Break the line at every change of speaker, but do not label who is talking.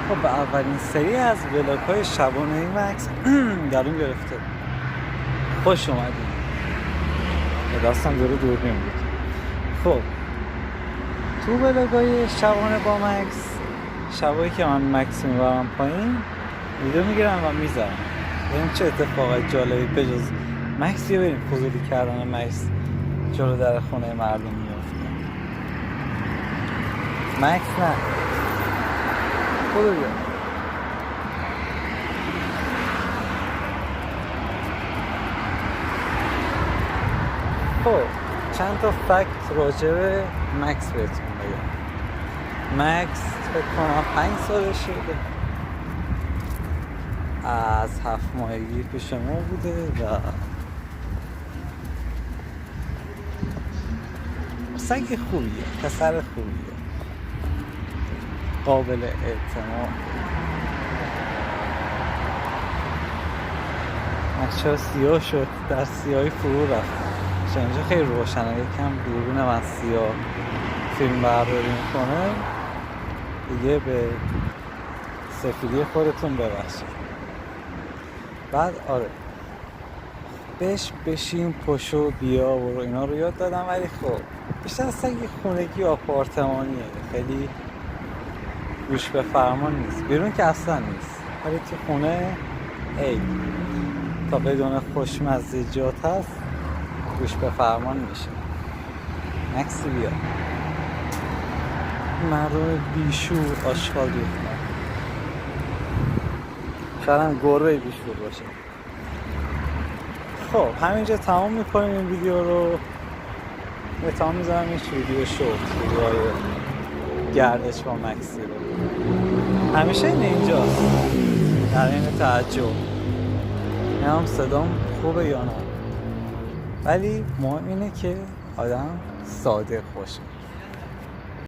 خب به اولین سری از ولاگ‌های شبانه مکس گلوم گرفته. خوش اومدیم. دستم داره دوربین بود. خب تو ولاگ‌های شبانه با مکس، شبایی که من مکس میبرم پایین ویدیو میگیرم و میذارم. ببین چه اتفاقای جالبی بجز مکس یه بریم فضولی کردن مکس جلو در خونه مردم میفته. مکس نه خودو بیا. خب چند تا فکت راجع به مکس بهتون بگم. مکس فکر کنم 5 سالشه، از 7 ماهگی پیش ما بوده و سگ خوبیه، پسر خوبیه، قابل اعتماد. مکس چرا سیاه شد؟ در سیاهی فرو رفت. اینجا خیلی روشنه، یکم دوربین من سیاه فیلم برداری میکنه دیگه، به سفیدی خودتون ببخشید. بعد آره بهش بشین پشو بیا برو اینا رو یاد دادم، ولی خب بیشتر از سگ خونگی و آپارتمانیه، خیلی گوش به فرمان نیست. بیرون که اصلا نیست، ولی تو خونه ای تا بدون خوشمزجات هست گوش به فرمان میشه. مکسی بیا. مردم بیشور آشغال ریختن. شاید هم گربه بیشور باشه. خب همینجا تمام میکنیم این ویدیو رو. تمام میذارم هیچ ویدیو شورت، ویدیوهای گردش با مکسی رو. همیشه اینجاست در این تعجب هم صدام خوبه یا نه، ولی مهم اینه که آدم صادق باشه.